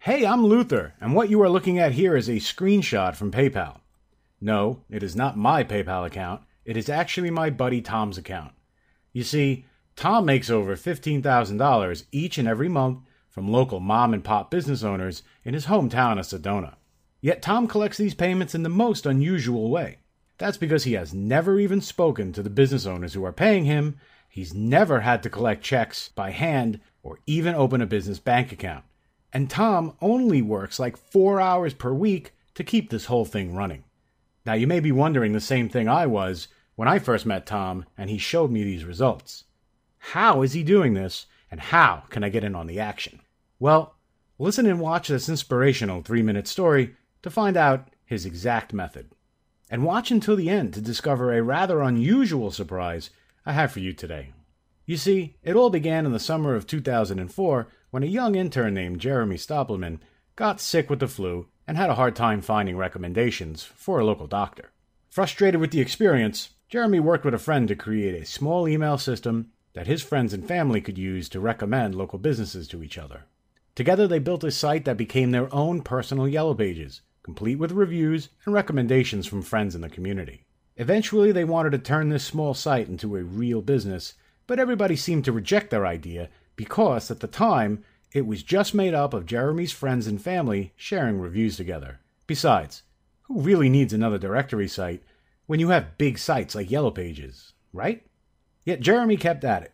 Hey, I'm Luther, and what you are looking at here is a screenshot from PayPal. No, it is not my PayPal account. It is actually my buddy Tom's account. You see, Tom makes over $15,000 each and every month from local mom and pop business owners in his hometown of Sedona. Yet Tom collects these payments in the most unusual way. That's because he has never even spoken to the business owners who are paying him. He's never had to collect checks by hand or even open a business bank account. And Tom only works like 4 hours per week to keep this whole thing running. Now you may be wondering the same thing I was when I first met Tom and he showed me these results. How is he doing this, and how can I get in on the action? Well, listen and watch this inspirational 3-minute story to find out his exact method. And watch until the end to discover a rather unusual surprise I have for you today. You see, it all began in the summer of 2004 when a young intern named Jeremy Stoppelman got sick with the flu and had a hard time finding recommendations for a local doctor. Frustrated with the experience, Jeremy worked with a friend to create a small email system that his friends and family could use to recommend local businesses to each other. Together they built a site that became their own personal Yellow Pages, complete with reviews and recommendations from friends in the community. Eventually they wanted to turn this small site into a real business, but everybody seemed to reject their idea because, at the time, it was just made up of Jeremy's friends and family sharing reviews together. Besides, who really needs another directory site when you have big sites like Yellow Pages, right? Yet Jeremy kept at it,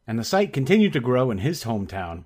and the site continued to grow in his hometown,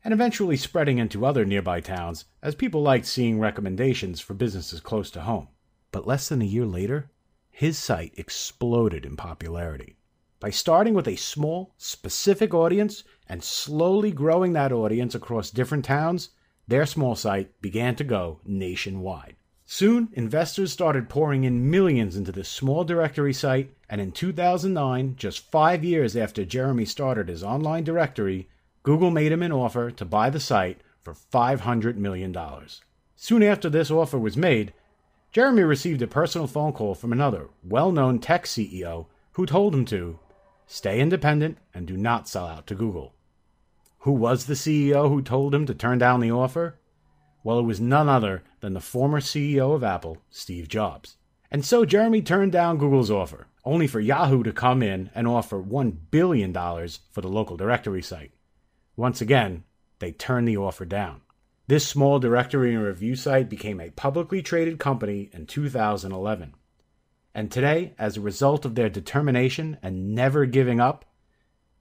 and eventually spreading into other nearby towns as people liked seeing recommendations for businesses close to home. But less than a year later, his site exploded in popularity. By starting with a small, specific audience and slowly growing that audience across different towns, their small site began to go nationwide. Soon, investors started pouring in millions into this small directory site, and in 2009, just 5 years after Jeremy started his online directory, Google made him an offer to buy the site for $500 million. Soon after this offer was made, Jeremy received a personal phone call from another well-known tech CEO who told him to stay independent and do not sell out to Google. Who was the CEO who told him to turn down the offer? Well, it was none other than the former CEO of Apple, Steve Jobs. And so Jeremy turned down Google's offer, only for Yahoo to come in and offer $1 billion for the local directory site. Once again, they turned the offer down. This small directory and review site became a publicly traded company in 2011. And today, as a result of their determination and never giving up,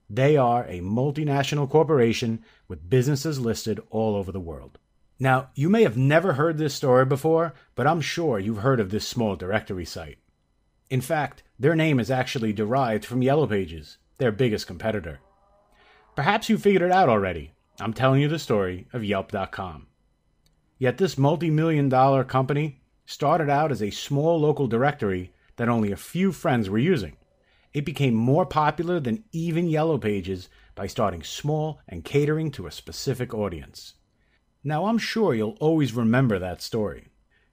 they are a multinational corporation with businesses listed all over the world. Now, you may have never heard this story before, but I'm sure you've heard of this small directory site. In fact, their name is actually derived from Yellow Pages, their biggest competitor. Perhaps you figured it out already. I'm telling you the story of Yelp.com. Yet this multi-million-dollar company started out as a small local directory that only a few friends were using. It became more popular than even Yellow Pages by starting small and catering to a specific audience. Now, I'm sure you'll always remember that story.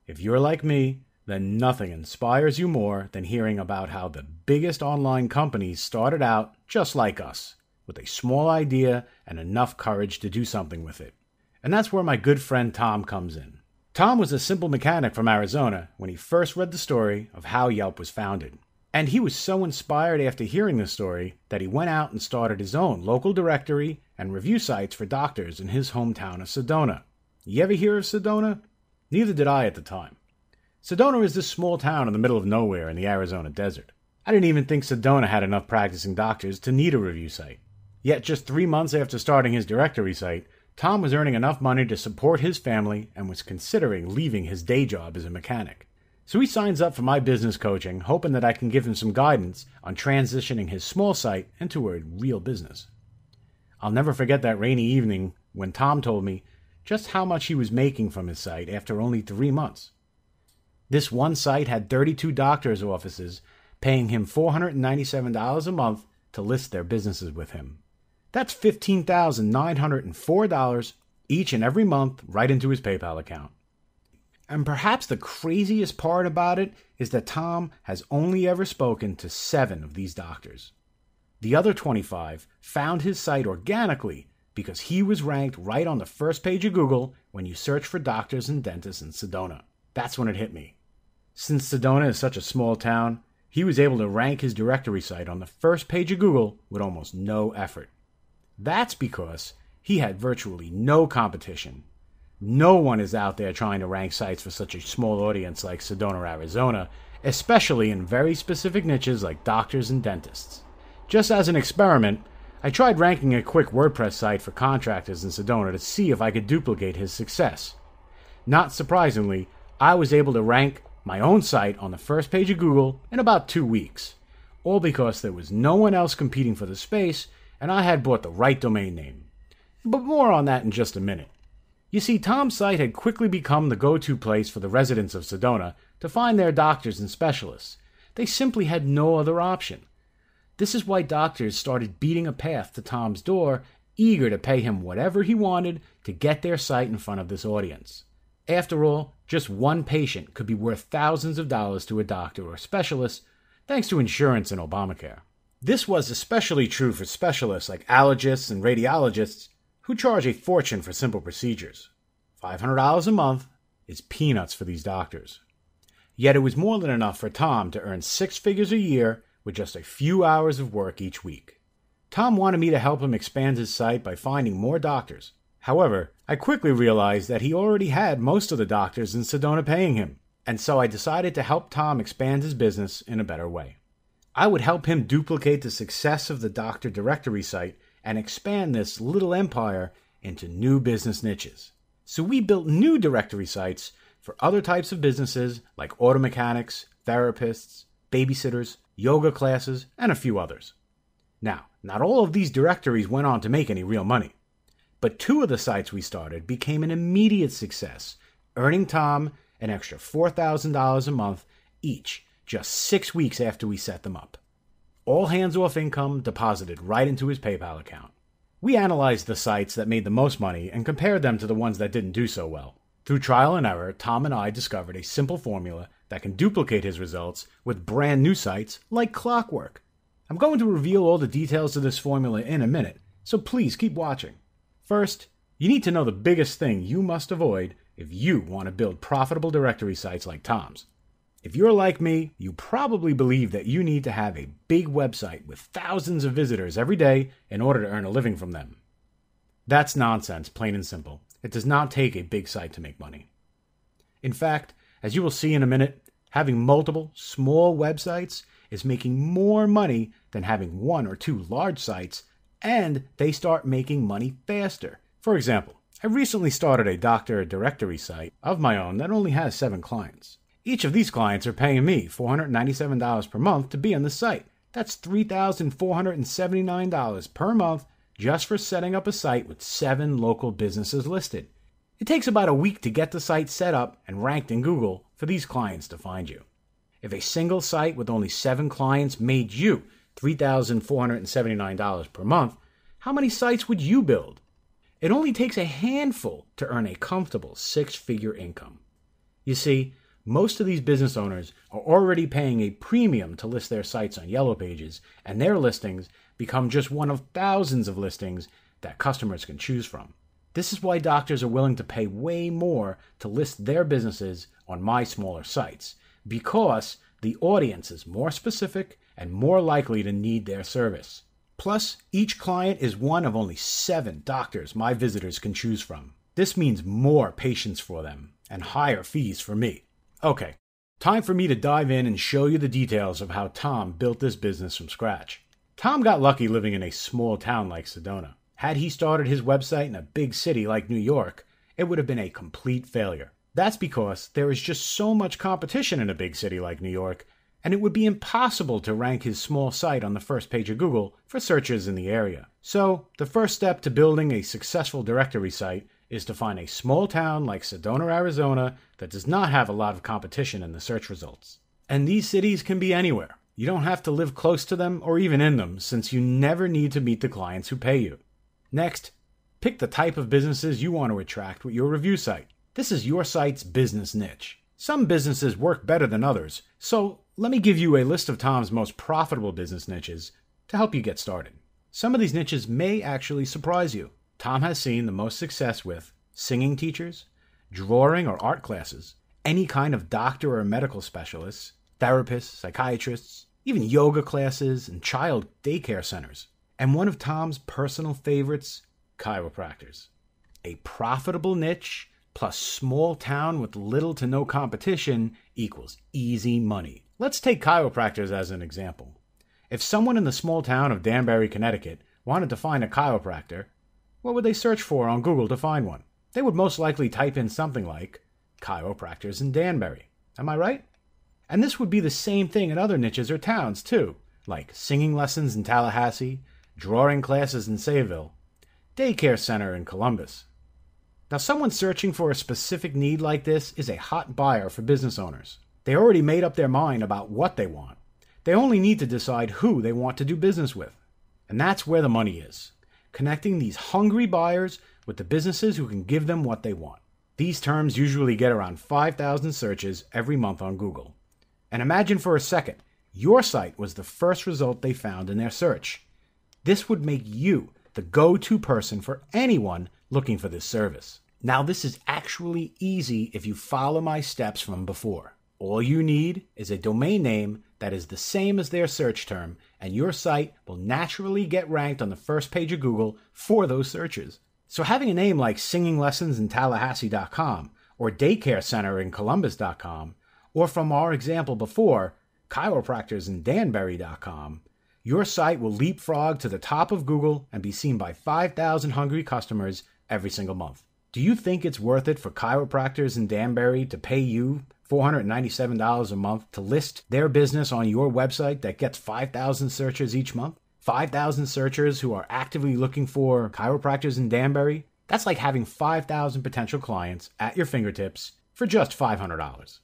If you're like me, then nothing inspires you more than hearing about how the biggest online companies started out just like us, with a small idea and enough courage to do something with it. And that's where my good friend Tom comes in. Tom was a simple mechanic from Arizona when he first read the story of how Yelp was founded. And he was so inspired after hearing the story that he went out and started his own local directory and review sites for doctors in his hometown of Sedona. You ever hear of Sedona? Neither did I at the time. Sedona is this small town in the middle of nowhere in the Arizona desert. I didn't even think Sedona had enough practicing doctors to need a review site. Yet just 3 months after starting his directory site, Tom was earning enough money to support his family and was considering leaving his day job as a mechanic. So he signs up for my business coaching, hoping that I can give him some guidance on transitioning his small site into a real business. I'll never forget that rainy evening when Tom told me just how much he was making from his site after only 3 months. This one site had 32 doctors' offices paying him $497 a month to list their businesses with him. That's $15,904 each and every month right into his PayPal account. And perhaps the craziest part about it is that Tom has only ever spoken to 7 of these doctors. The other 25 found his site organically because he was ranked right on the first page of Google when you search for doctors and dentists in Sedona. That's when it hit me. Since Sedona is such a small town, he was able to rank his directory site on the first page of Google with almost no effort. That's because he had virtually no competition. No one is out there trying to rank sites for such a small audience like Sedona, Arizona, especially in very specific niches like doctors and dentists. Just as an experiment, I tried ranking a quick WordPress site for contractors in Sedona to see if I could duplicate his success. Not surprisingly, I was able to rank my own site on the first page of Google in about 2 weeks, all because there was no one else competing for the space and I had bought the right domain name. But more on that in just a minute. You see, Tom's site had quickly become the go-to place for the residents of Sedona to find their doctors and specialists. They simply had no other option. This is why doctors started beating a path to Tom's door, eager to pay him whatever he wanted to get their site in front of this audience. After all, just one patient could be worth thousands of dollars to a doctor or specialist, thanks to insurance and Obamacare. This was especially true for specialists like allergists and radiologists, who charge a fortune for simple procedures. $500 a month is peanuts for these doctors. Yet it was more than enough for Tom to earn 6 figures a year with just a few hours of work each week. Tom wanted me to help him expand his site by finding more doctors. However, I quickly realized that he already had most of the doctors in Sedona paying him, and so I decided to help Tom expand his business in a better way. I would help him duplicate the success of the doctor directory site and expand this little empire into new business niches. So we built new directory sites for other types of businesses like auto mechanics, therapists, babysitters, yoga classes, and a few others. Now, not all of these directories went on to make any real money, but 2 of the sites we started became an immediate success, earning Tom an extra $4,000 a month each just 6 weeks after we set them up. All hands-off income deposited right into his PayPal account. We analyzed the sites that made the most money and compared them to the ones that didn't do so well. Through trial and error, Tom and I discovered a simple formula that can duplicate his results with brand new sites like clockwork. I'm going to reveal all the details of this formula in a minute, so please keep watching. First, you need to know the biggest thing you must avoid if you want to build profitable directory sites like Tom's. If you're like me, you probably believe that you need to have a big website with thousands of visitors every day in order to earn a living from them. That's nonsense, plain and simple. It does not take a big site to make money. In fact, as you will see in a minute, having multiple small websites is making more money than having 1 or 2 large sites, and they start making money faster. For example, I recently started a doctor directory site of my own that only has 7 clients. Each of these clients are paying me $497 per month to be on the site. That's $3,479 per month just for setting up a site with 7 local businesses listed. It takes about a week to get the site set up and ranked in Google for these clients to find you. If a single site with only 7 clients made you $3,479 per month, how many sites would you build? It only takes a handful to earn a comfortable 6-figure income. You see, most of these business owners are already paying a premium to list their sites on Yellow Pages, and their listings become just one of thousands of listings that customers can choose from. This is why doctors are willing to pay way more to list their businesses on my smaller sites, because the audience is more specific and more likely to need their service. Plus, each client is one of only 7 doctors my visitors can choose from. This means more patients for them and higher fees for me. Okay, time for me to dive in and show you the details of how Tom built this business from scratch. Tom got lucky living in a small town like Sedona. Had he started his website in a big city like New York, it would have been a complete failure. That's because there is just so much competition in a big city like New York, and it would be impossible to rank his small site on the first page of Google for searches in the area. So, the first step to building a successful directory site is to find a small town like Sedona, Arizona that does not have a lot of competition in the search results. And these cities can be anywhere. You don't have to live close to them or even in them, since you never need to meet the clients who pay you. Next, pick the type of businesses you want to attract with your review site. This is your site's business niche. Some businesses work better than others, so let me give you a list of Tom's most profitable business niches to help you get started. Some of these niches may actually surprise you. Tom has seen the most success with singing teachers, drawing or art classes, any kind of doctor or medical specialists, therapists, psychiatrists, even yoga classes and child daycare centers. And one of Tom's personal favorites, chiropractors. A profitable niche plus small town with little to no competition equals easy money. Let's take chiropractors as an example. If someone in the small town of Danbury, Connecticut wanted to find a chiropractor, what would they search for on Google to find one? They would most likely type in something like chiropractors in Danbury. Am I right? And this would be the same thing in other niches or towns too, like singing lessons in Tallahassee, drawing classes in Sayville, daycare center in Columbus. Now, someone searching for a specific need like this is a hot buyer for business owners. They already made up their mind about what they want. They only need to decide who they want to do business with. And that's where the money is, connecting these hungry buyers with the businesses who can give them what they want. These terms usually get around 5,000 searches every month on Google. And imagine for a second, your site was the first result they found in their search. This would make you the go-to person for anyone looking for this service. Now, this is actually easy if you follow my steps from before. All you need is a domain name that is the same as their search term, and your site will naturally get ranked on the first page of Google for those searches. So having a name like singinglessonsintallahassee.com or daycare center in Columbus.com, or from our example before, chiropractorsindanbury.com, your site will leapfrog to the top of Google and be seen by 5,000 hungry customers every single month. Do you think it's worth it for chiropractors in Danbury to pay you $497 a month to list their business on your website that gets 5,000 searches each month? 5,000 searchers who are actively looking for chiropractors in Danbury? That's like having 5,000 potential clients at your fingertips for just $500.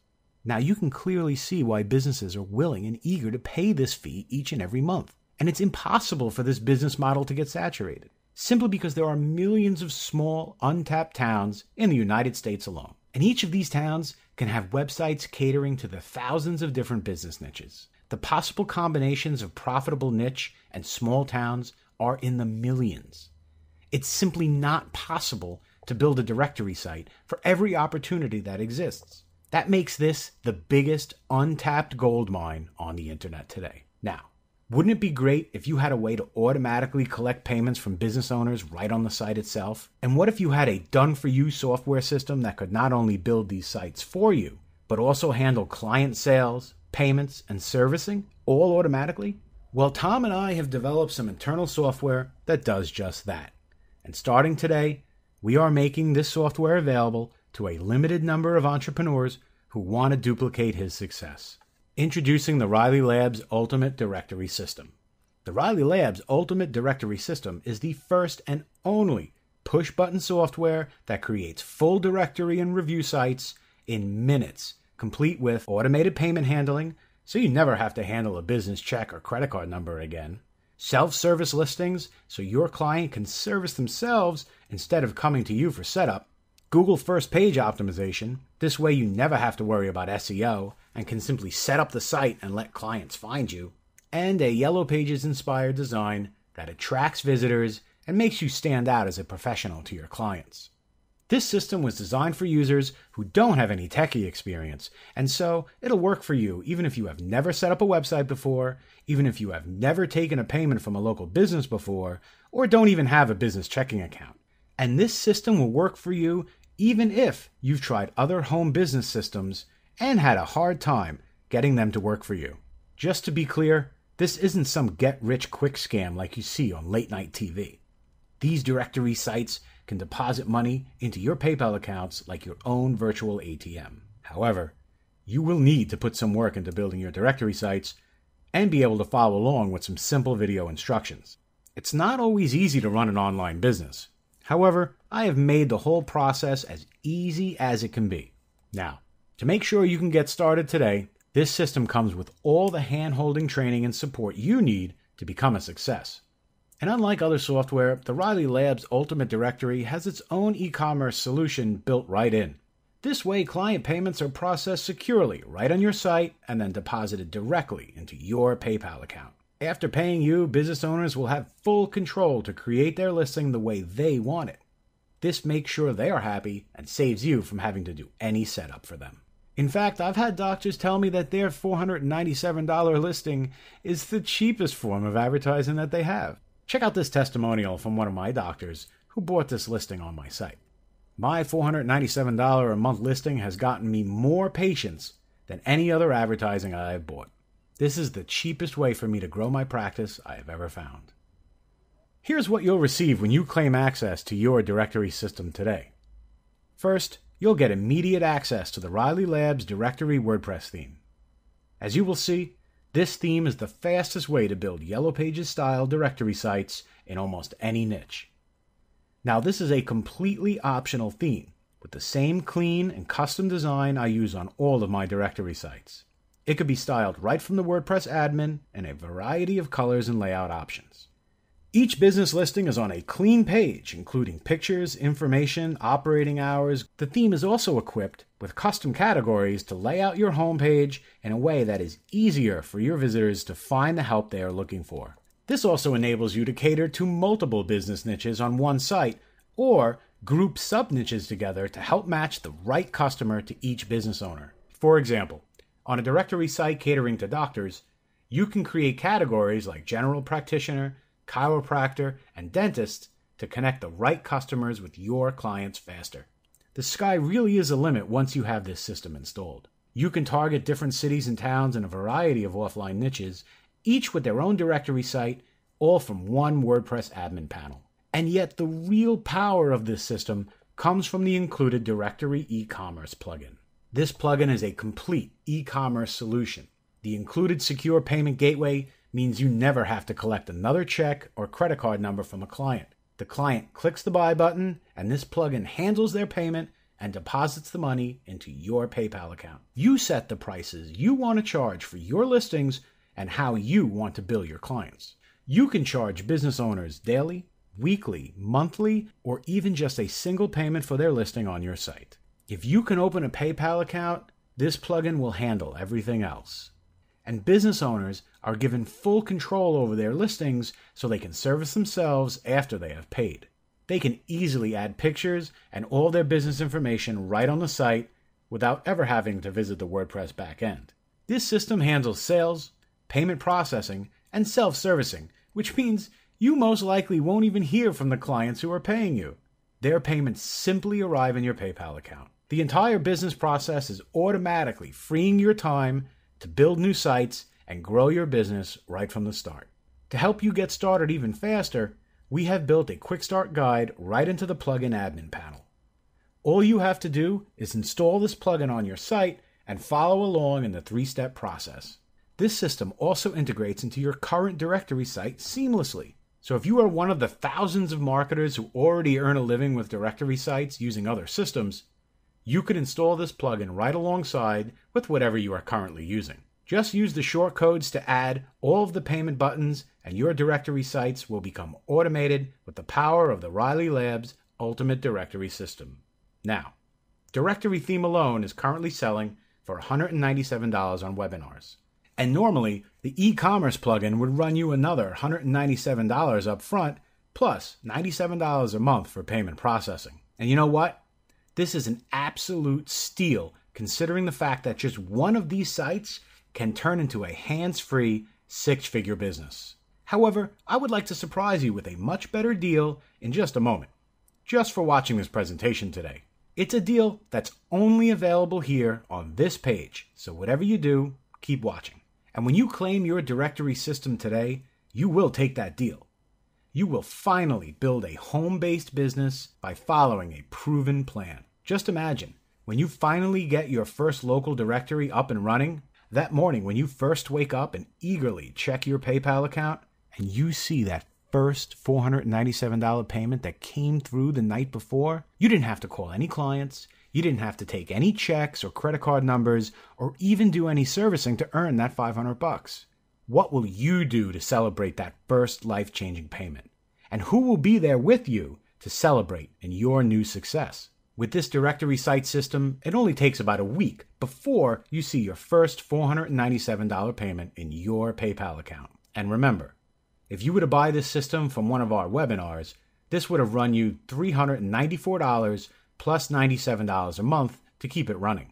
Now, you can clearly see why businesses are willing and eager to pay this fee each and every month. And it's impossible for this business model to get saturated, simply because there are millions of small, untapped towns in the United States alone. And each of these towns can have websites catering to the thousands of different business niches. The possible combinations of profitable niche and small towns are in the millions. It's simply not possible to build a directory site for every opportunity that exists. That makes this the biggest untapped gold mine on the internet today. Now, wouldn't it be great if you had a way to automatically collect payments from business owners right on the site itself? And what if you had a done-for-you software system that could not only build these sites for you, but also handle client sales, payments, and servicing all automatically? Well, Tom and I have developed some internal software that does just that. And starting today, we are making this software available to a limited number of entrepreneurs who want to duplicate his success. Introducing the Riley Labs Ultimate Directory System. The Riley Labs Ultimate Directory System is the first and only push-button software that creates full directory and review sites in minutes, complete with automated payment handling, so you never have to handle a business check or credit card number again, self-service listings, so your client can service themselves instead of coming to you for setup, Google First Page Optimization, this way you never have to worry about SEO and can simply set up the site and let clients find you, and a Yellow Pages-inspired design that attracts visitors and makes you stand out as a professional to your clients. This system was designed for users who don't have any techie experience, and so it'll work for you even if you have never set up a website before, even if you have never taken a payment from a local business before, or don't even have a business checking account. And this system will work for you even if you've tried other home business systems and had a hard time getting them to work for you. Just to be clear, this isn't some get-rich-quick scam like you see on late-night TV. These directory sites can deposit money into your PayPal accounts like your own virtual ATM. However, you will need to put some work into building your directory sites and be able to follow along with some simple video instructions. It's not always easy to run an online business. However, I have made the whole process as easy as it can be. Now, to make sure you can get started today, this system comes with all the hand-holding training and support you need to become a success. And unlike other software, the Riley Labs Ultimate Directory has its own e-commerce solution built right in. This way, client payments are processed securely right on your site and then deposited directly into your PayPal account. After paying you, business owners will have full control to create their listing the way they want it. This makes sure they are happy and saves you from having to do any setup for them. In fact, I've had doctors tell me that their $497 listing is the cheapest form of advertising that they have. Check out this testimonial from one of my doctors who bought this listing on my site. My $497 a month listing has gotten me more patients than any other advertising I have bought. This is the cheapest way for me to grow my practice I have ever found. Here's what you'll receive when you claim access to your directory system today. First, you'll get immediate access to the Riley Labs Directory WordPress theme. As you will see, this theme is the fastest way to build Yellow Pages style directory sites in almost any niche. Now, this is a completely optional theme with the same clean and custom design I use on all of my directory sites. It could be styled right from the WordPress admin in a variety of colors and layout options. Each business listing is on a clean page, including pictures, information, operating hours. The theme is also equipped with custom categories to lay out your homepage in a way that is easier for your visitors to find the help they are looking for. This also enables you to cater to multiple business niches on one site or group sub-niches together to help match the right customer to each business owner. For example, on a directory site catering to doctors, you can create categories like general practitioner, chiropractor, and dentist to connect the right customers with your clients faster. The sky really is a limit once you have this system installed. You can target different cities and towns in a variety of offline niches, each with their own directory site, all from one WordPress admin panel. And yet the real power of this system comes from the included Directory e-commerce plugin. This plugin is a complete e-commerce solution. The included secure payment gateway means you never have to collect another check or credit card number from a client. The client clicks the buy button, and this plugin handles their payment and deposits the money into your PayPal account. You set the prices you want to charge for your listings and how you want to bill your clients. You can charge business owners daily, weekly, monthly, or even just a single payment for their listing on your site. If you can open a PayPal account, this plugin will handle everything else. And business owners are given full control over their listings so they can service themselves after they have paid. They can easily add pictures and all their business information right on the site without ever having to visit the WordPress backend. This system handles sales, payment processing, and self-servicing, which means you most likely won't even hear from the clients who are paying you. Their payments simply arrive in your PayPal account. The entire business process is automatically freeing your time to build new sites and grow your business right from the start. To help you get started even faster, we have built a quick start guide right into the plugin admin panel. All you have to do is install this plugin on your site and follow along in the 3-step process. This system also integrates into your current directory site seamlessly. So if you are one of the thousands of marketers who already earn a living with directory sites using other systems, you can install this plugin right alongside with whatever you are currently using. Just use the shortcodes to add all of the payment buttons and your directory sites will become automated with the power of the Riley Labs Ultimate Directory System. Now, Directory Theme alone is currently selling for $197 on webinars. And normally, the e-commerce plugin would run you another $197 up front, plus $97 a month for payment processing. And you know what? This is an absolute steal, considering the fact that just one of these sites can turn into a hands-free, 6-figure business. However, I would like to surprise you with a much better deal in just a moment, just for watching this presentation today. It's a deal that's only available here on this page, so whatever you do, keep watching. And when you claim your directory system today, you will take that deal. You will finally build a home-based business by following a proven plan. Just imagine, when you finally get your first local directory up and running, that morning when you first wake up and eagerly check your PayPal account, and you see that first $497 payment that came through the night before, you didn't have to call any clients, you didn't have to take any checks or credit card numbers, or even do any servicing to earn that $500. What will you do to celebrate that first life-changing payment? And who will be there with you to celebrate in your new success? With this directory site system, it only takes about a week before you see your first $497 payment in your PayPal account. And remember, if you were to buy this system from one of our webinars, this would have run you $394 plus $97 a month to keep it running.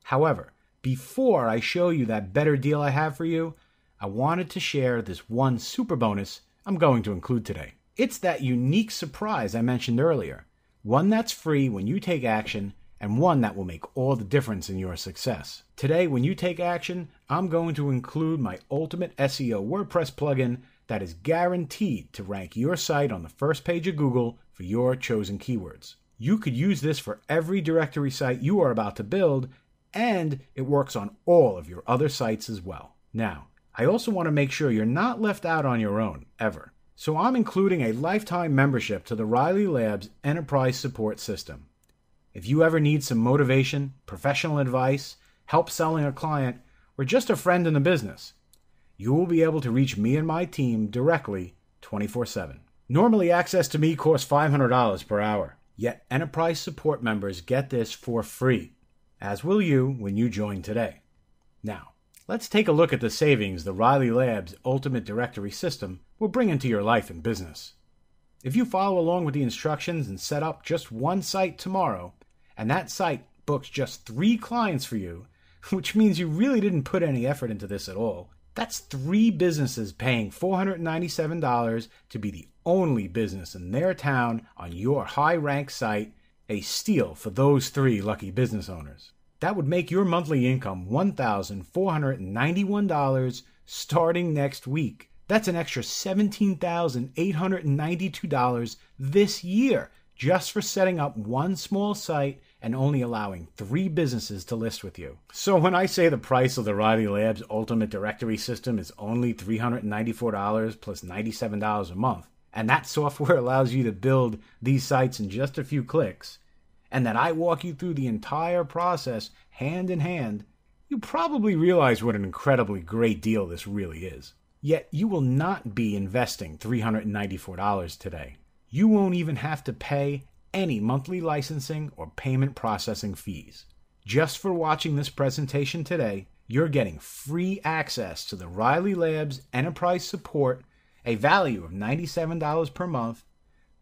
However, before I show you that better deal I have for you, I wanted to share this one super bonus I'm going to include today. It's that unique surprise I mentioned earlier, one that's free when you take action and one that will make all the difference in your success. Today, when you take action, I'm going to include my ultimate SEO WordPress plugin that is guaranteed to rank your site on the first page of Google for your chosen keywords. You could use this for every directory site you are about to build, and it works on all of your other sites as well. Now, I also want to make sure you're not left out on your own, ever. So I'm including a lifetime membership to the Riley Labs Enterprise Support System. If you ever need some motivation, professional advice, help selling a client, or just a friend in the business, you will be able to reach me and my team directly 24/7. Normally, access to me costs $500 per hour, yet Enterprise Support members get this for free, as will you when you join today. Now, let's take a look at the savings the Riley Labs Ultimate Directory System will bring into your life and business. If you follow along with the instructions and set up just one site tomorrow, and that site books just 3 clients for you, which means you really didn't put any effort into this at all, that's 3 businesses paying $497 to be the only business in their town on your high-ranked site, a steal for those 3 lucky business owners. That would make your monthly income $1,491 starting next week. That's an extra $17,892 this year just for setting up one small site and only allowing 3 businesses to list with you. So when I say the price of the Riley Labs Ultimate Directory System is only $394 plus $97 a month, and that software allows you to build these sites in just a few clicks, and that I walk you through the entire process hand in hand, you probably realize what an incredibly great deal this really is. Yet you will not be investing $394 today. You won't even have to pay any monthly licensing or payment processing fees. Just for watching this presentation today, you're getting free access to the Riley Labs Enterprise Support, a value of $97 per month,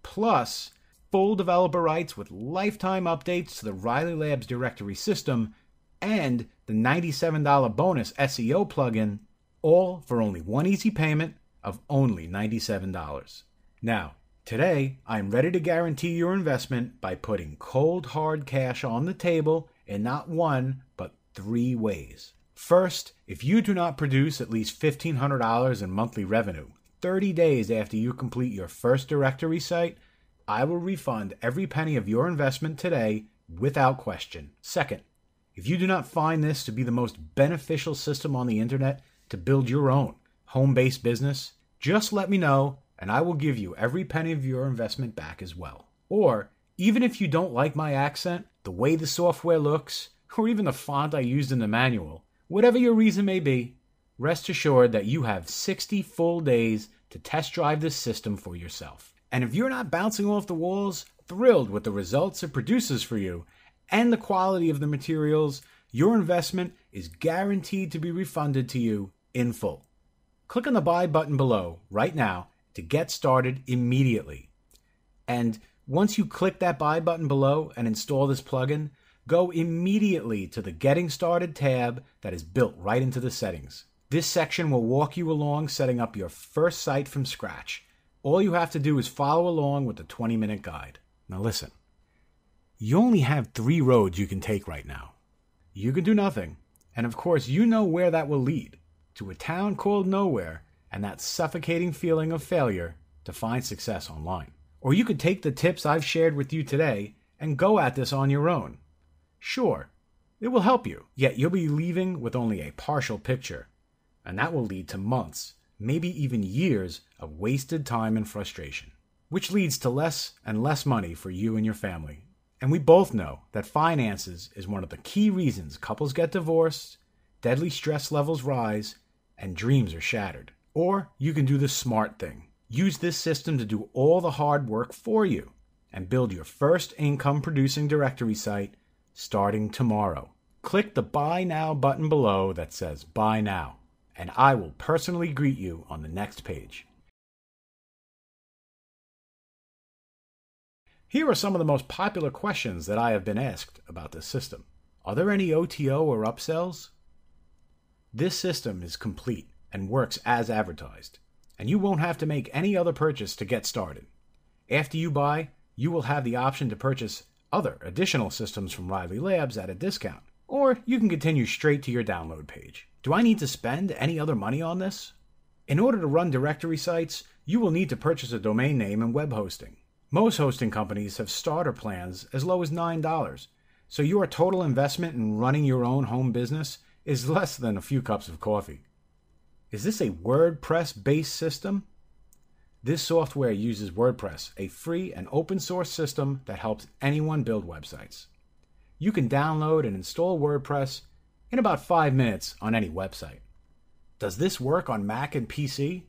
plus full developer rights with lifetime updates to the Riley Labs directory system, and the $97 bonus SEO plugin, all for only one easy payment of only $97. Now, today, I'm ready to guarantee your investment by putting cold hard cash on the table in not one, but 3 ways. First, if you do not produce at least $1,500 in monthly revenue 30 days after you complete your first directory site, I will refund every penny of your investment today without question. Second, if you do not find this to be the most beneficial system on the internet to build your own home-based business, just let me know and I will give you every penny of your investment back as well. Or, even if you don't like my accent, the way the software looks, or even the font I used in the manual, whatever your reason may be, rest assured that you have 60 full days to test drive this system for yourself. And if you're not bouncing off the walls, thrilled with the results it produces for you, and the quality of the materials, your investment is guaranteed to be refunded to you in full. Click on the buy button below right now to get started immediately. And once you click that buy button below and install this plugin, go immediately to the Getting Started tab that is built right into the settings. This section will walk you along setting up your first site from scratch. All you have to do is follow along with the 20-minute guide. Now listen, you only have 3 roads you can take right now. You can do nothing, and of course you know where that will lead, to a town called nowhere and that suffocating feeling of failure to find success online. Or you could take the tips I've shared with you today and go at this on your own. Sure, it will help you, yet you'll be leaving with only a partial picture, and that will lead to months, maybe even years of wasted time and frustration, which leads to less and less money for you and your family. And we both know that finances is one of the key reasons couples get divorced, deadly stress levels rise, and dreams are shattered. Or you can do the smart thing. Use this system to do all the hard work for you and build your first income-producing directory site starting tomorrow. Click the Buy Now button below that says Buy Now and I will personally greet you on the next page. Here are some of the most popular questions that I have been asked about this system. Are there any OTO or upsells? This system is complete and works as advertised, and you won't have to make any other purchase to get started. After you buy, you will have the option to purchase other additional systems from Riley Labs at a discount, or you can continue straight to your download page. Do I need to spend any other money on this? In order to run directory sites, you will need to purchase a domain name and web hosting. Most hosting companies have starter plans as low as $9, so your total investment in running your own home business is less than a few cups of coffee. Is this a WordPress-based system? This software uses WordPress, a free and open source system that helps anyone build websites. You can download and install WordPress in about 5 minutes on any website. Does this work on Mac and PC?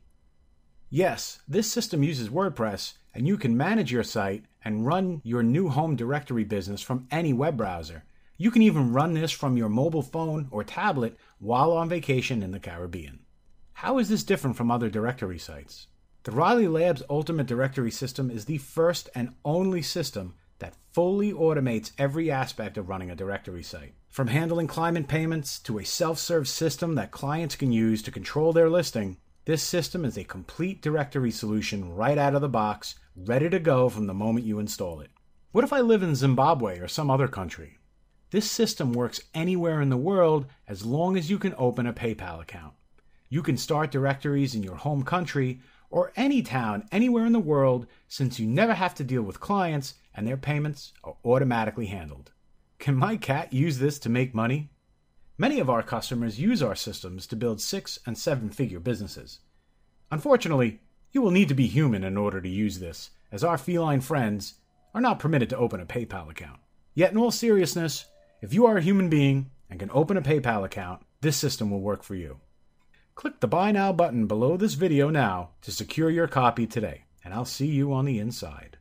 Yes, this system uses WordPress, and you can manage your site and run your new home directory business from any web browser. You can even run this from your mobile phone or tablet while on vacation in the Caribbean. How is this different from other directory sites? The Riley Labs Ultimate Directory System is the first and only system that fully automates every aspect of running a directory site. From handling client payments to a self-serve system that clients can use to control their listing, this system is a complete directory solution right out of the box, ready to go from the moment you install it. What if I live in Zimbabwe or some other country? This system works anywhere in the world as long as you can open a PayPal account. You can start directories in your home country or any town anywhere in the world, since you never have to deal with clients and their payments are automatically handled. Can my cat use this to make money? Many of our customers use our systems to build 6- and 7-figure businesses. Unfortunately, you will need to be human in order to use this, as our feline friends are not permitted to open a PayPal account. Yet in all seriousness, if you are a human being and can open a PayPal account, this system will work for you. Click the Buy Now button below this video now to secure your copy today, and I'll see you on the inside.